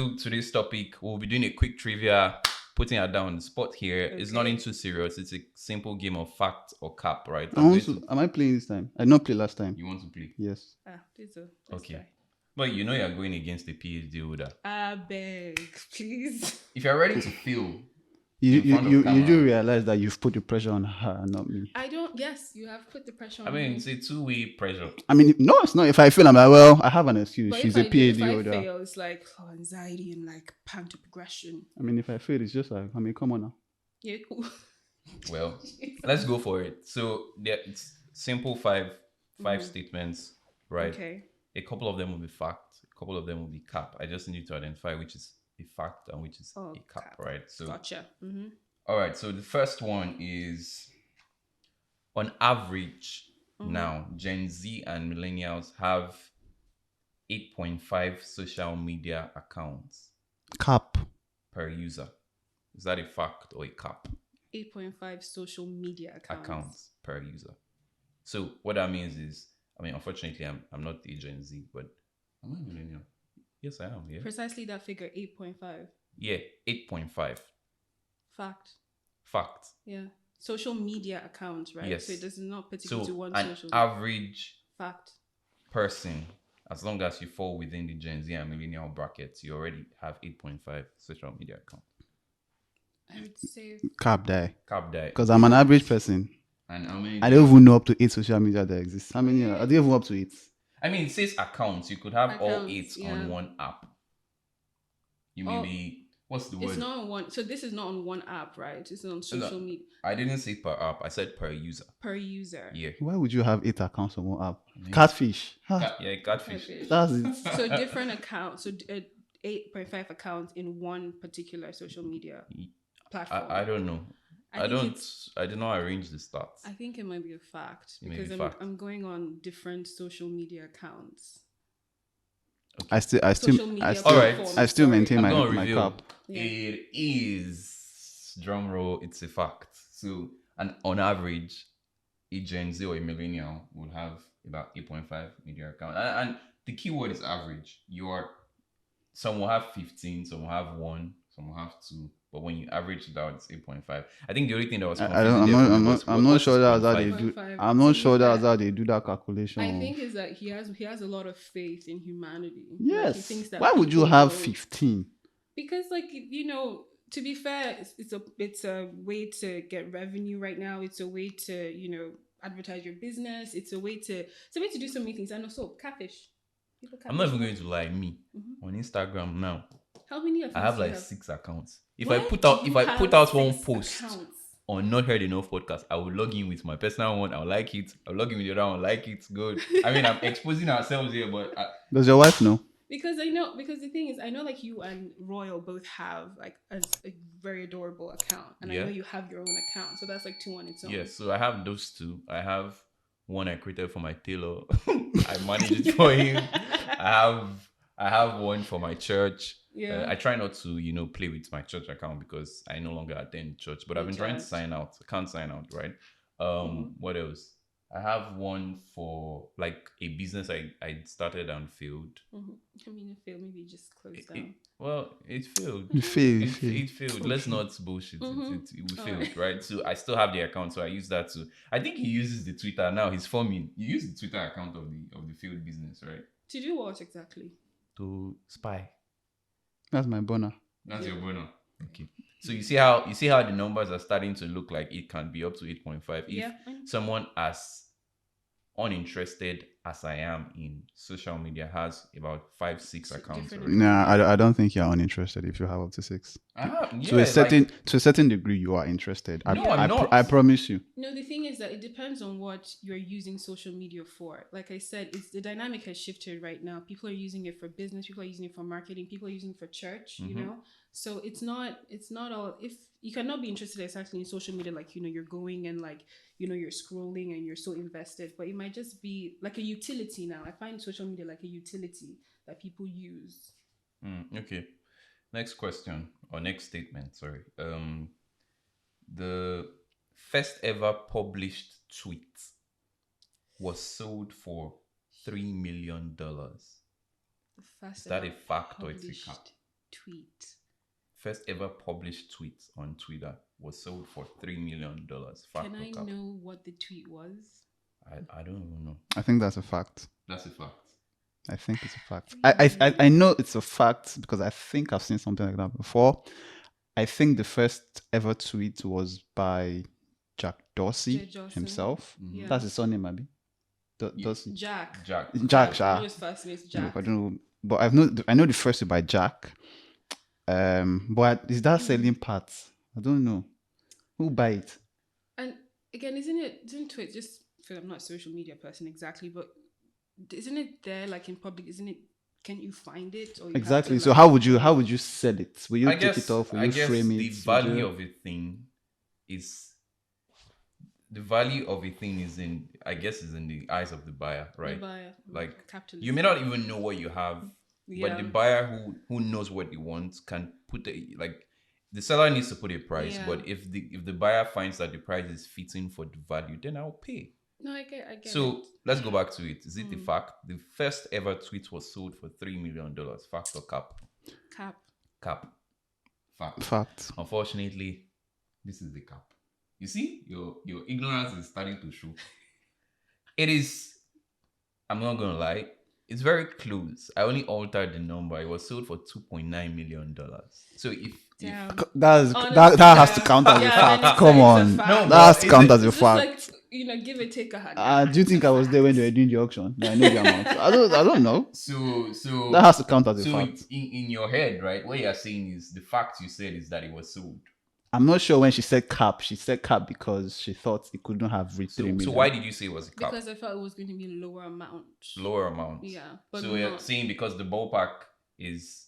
To this topic, we'll be doing a quick trivia, putting it down on the spot here. Okay. It's nothing too serious. It's a simple game of fact or cap, right? Am I playing this time? I did not play last time. You want to play? Yes. Please do. Okay. Try. But you know you're going against the PhD holder. I beg, please. If you're ready to fail, you do realize that you've put the pressure on her, not me. I don't. Yes, you have put the pressure on me. me. It's a two-way pressure. I mean, no, it's not. If I fail, I'm like, well, I have an excuse. But she's a PhD holder. If I fail, it's like anxiety and like pant progression. I mean, if I fail, it's just like, I mean, come on now. Yeah. Well, let's go for it. So it's simple five statements, right? Okay. A couple of them will be fact. A couple of them will be cap. I just need you to identify which is a fact and which is a cap, right? So gotcha. All right. So the first one is, on average, now Gen Z and millennials have 8.5 social media accounts. Cap. Per user. Is that a fact or a cap? 8.5 social media accounts per user. So what that means is, I mean, unfortunately, I'm not the Gen Z, but am I a millennial? Yes, I am. Yeah. Precisely that figure, 8.5. Yeah, 8.5. Fact. Yeah. Social media accounts, right? Yes. So it does not particular to one social. An average fact person, as long as you fall within the Gen Z and millennial brackets, you already have 8.5 social media accounts. I would say cap die. Because I'm an average person. And how many? I don't even know up to 8 social media that exist. How many? Are they even up to 8? I mean, it says accounts. You could have all 8 on one app. You may be. What's the word? It's not on one. So this is not on one app, right? It's on social media. I didn't say per app. I said per user. Per user. Yeah. Why would you have 8 accounts on one app? Catfish. Catfish. That's it. So different accounts. So 8.5 accounts in one particular social media platform. I don't know. I did not arrange the stats. I think it might be a fact because I'm going on different social media accounts. Okay. I still maintain my cap. Yeah. It is, drum roll, it's a fact. So, and on average, a Gen Z or a millennial will have about 8.5 media account. And the key word is average. Some will have 15, some will have 1, some will have 2. But when you average it out, it's 8.5. I think the only thing that was I'm not sure that's how they do. I'm not sure that's how they do that calculation. I think is that he has a lot of faith in humanity. Yes. Like he thinks that why would you have 15? Because, like, to be fair, it's a way to get revenue right now. It's a way to advertise your business. It's a way to do so many things. And also catfish. I'm not even going to lie. Me on Instagram now. How many of I have like 6 accounts. If I put out one post on Not Heard Enough podcast, I will log in with my personal one. I'll like it. I'll log in with the other one. Like it. Good. I mean, I'm exposing ourselves here, but does your wife know? Because the thing is, I know like you and Royal both have like a very adorable account, and I know you have your own account, so that's like 2 on its own. Yes, so I have those 2. I have one I created for my tailor. I manage it for him. I have one for my church. Yeah. I try not to, play with my church account because I no longer attend church. But I've been trying to sign out. I can't sign out, right? What else? I have one for like a business I started and failed. I mean, it failed. Maybe just closed down. It failed. It failed. Let's not bullshit. It failed, right? So I still have the account, so I use that too. I think he uses the Twitter now. He's forming. You use the Twitter account of the failed business, right? To do what exactly? To spy. That's my boner. That's your boner. Okay. So you see how the numbers are starting to look like it can be up to 8.5. If someone as uninterested as I am in social media has about 5-6 accounts. Nah, I don't think you're uninterested if you have up to 6. To a certain degree, you are interested. I'm not. I promise you. No, the thing is that it depends on what you're using social media for. Like I said, the dynamic has shifted right now. People are using it for business. People are using it for marketing. People are using it for church. So it's not all. If you cannot be interested exactly in social media, like you're going and like you're scrolling and you're so invested, but it might just be like a utility now. I find social media like a utility that people use. Okay. Next question or next statement. Sorry. The first ever published tweet was sold for $3 million. Is that a fact or it's a cap? tweet. First ever published tweet on Twitter was sold for $3 million. Can I know what the tweet was? I don't even know. I think that's a fact. That's a fact. I think it's a fact. I know it's a fact because I think I've seen something like that before. I think the first ever tweet was by Jack Dorsey himself. Yeah. That's his surname, maybe. Dorsey. Jack. I know his first name is Jack. I don't know, but I know the first by Jack. But is that selling parts? I don't know. Who buy it? And again, isn't Twitter just? I'm not a social media person exactly, but isn't it there like in public? Isn't it? Can you find it? Or exactly. So how would you sell it? Will you take it off? Will you frame it? The value of a thing is in the eyes of the buyer, right? The buyer, like capitalist. You may not even know what you have, but the buyer who knows what he wants can put the seller needs to put a price, but if the buyer finds that the price is fitting for the value, then I'll pay. No, I get so let's go back to it. Is it the fact? The first ever tweet was sold for $3 million. Fact or cap? Cap. Fact. Unfortunately, this is the cap. You see, your ignorance is starting to show. It is. I'm not gonna lie. It's very close. I only altered the number. It was sold for $2.9 million. So that has to count as a fact. Come on, that has to count as a fact. Like, give it, take a hand. Do you think I was there when they were doing the auction? I know the amount. I don't know. So that has to count as a fact. In your head, right? What you're saying is the fact you said is that it was sold. I'm not sure when she said cap because she thought it couldn't have reached 3 million. So why did you say it was a cap? Because I felt it was going to be a lower amount. Yeah. But so you're saying because the ballpark is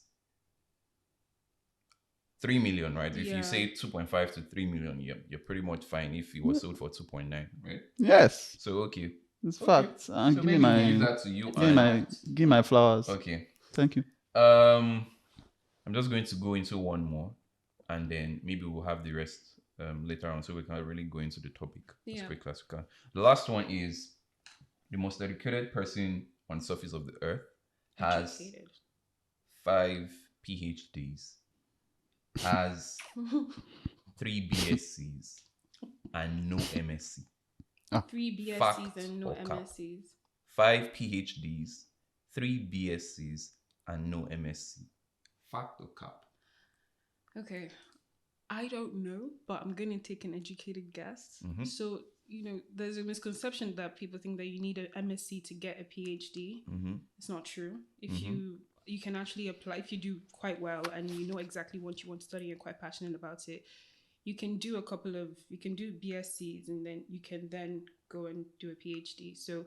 3 million, right? If you say 2.5 to 3 million, you're pretty much fine if it was sold for 2.9, right? Yes. So okay. It's fact. So give that to you. Give my flowers. Okay. Thank you. I'm just going to go into one more, and then maybe we'll have the rest later on, so we can really go into the topic as quick as we can. The last one is the most educated person on the surface of the earth has 5 PhDs, has 3 BScs and no MSc. 3 BScs and no MScs. 5 PhDs, 3 BScs and no MSc. Fact or cap? Okay. I don't know, but I'm going to take an educated guess. Mm-hmm. So, there's a misconception that people think that you need an MSc to get a PhD. Mm-hmm. It's not true. If you can actually apply, if you do quite well and you know exactly what you want to study and quite passionate about it, you can do you can do BScs and then you can then go and do a PhD. So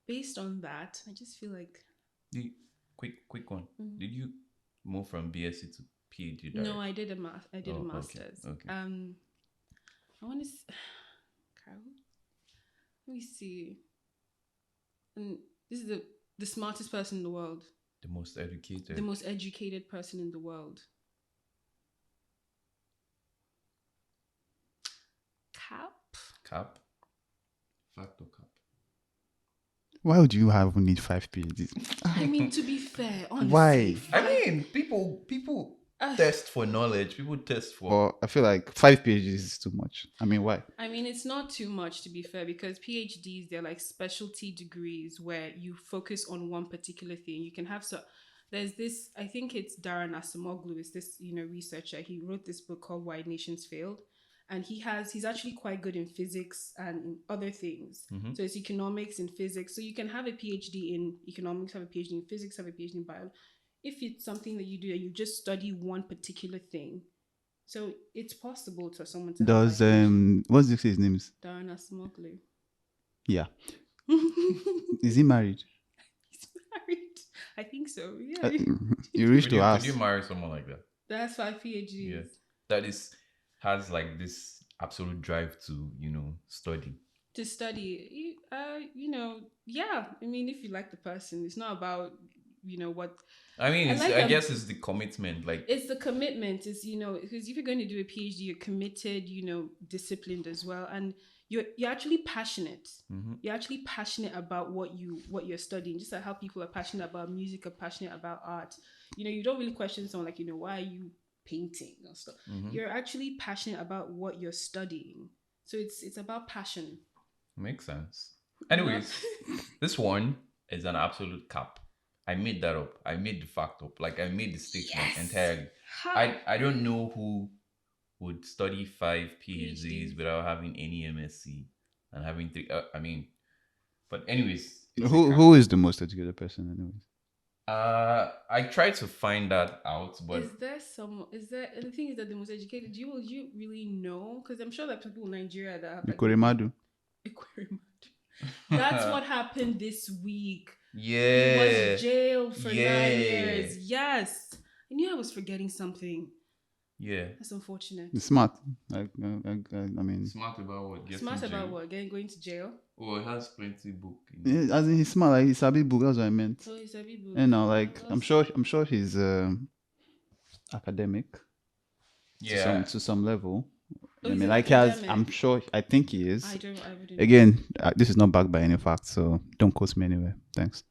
based on that, I just feel like... Quick one. Mm-hmm. Did you move from BSc to PhD? No, I did a master's. Okay. I want to... Carol? Let me see. And this is the smartest person in the world. The most educated. The most educated person in the world. Cap? Fact or cap? Why would you need 5 PhDs? I mean, to be fair, honestly. Why? I mean, people test for knowledge. People test for... Well, I feel like 5 PhDs is too much. I mean, why? I mean, it's not too much, to be fair, because PhDs, they're like specialty degrees where you focus on one particular thing. You can have... There's this, I think it's Darren Acemoglu, is this, researcher. He wrote this book called Why Nations Failed. And he's actually quite good in physics and in other things. Mm-hmm. So it's economics and physics. So you can have a PhD in economics, have a PhD in physics, have a PhD in biology. If it's something that you do and you just study one particular thing. So it's possible for someone to... Does, what's his name? Darren Acemoglu. Yeah. Is he married? He's married. I think so, yeah. You wish to ask. Could you marry someone like that? That's 5 PhDs. Yeah. That has like this absolute drive to, study. To study, yeah. I mean, if you like the person, it's not about, what... I mean, I guess it's the commitment. Like, it's the commitment. It's, because if you're going to do a PhD, you're committed, disciplined as well. And you're actually passionate. Mm-hmm. You're actually passionate about what you're studying. Just like how people are passionate about music, are passionate about art. you don't really question someone like, why are you painting or stuff. You're actually passionate about what you're studying. So it's about passion. Makes sense. Anyways, this one is an absolute cap. I made that up. I made the fact up. Like I made the statement entirely. I don't know who would study 5 PhDs without having any MSc and having 3. But anyways, who is the most educated person, anyways? I tried to find that out, but the thing is that the most educated, will you really know? Because I'm sure that people in Nigeria that have Ikweremadu. That's what happened this week. Yeah. He was jailed for 9 years. Yes. I knew I was forgetting something. Yeah. That's unfortunate. He's smart. I mean. Smart about what? Smart about what? Going to jail? Oh, it has plenty book. Yeah, as in he's smart. Like he's a big book. That's what I meant. Oh, he's a big book. Like I'm sure he's academic. Yeah. To some level. Oh, I think he is. I wouldn't. Again, this is not backed by any facts, so don't quote me anywhere. Thanks.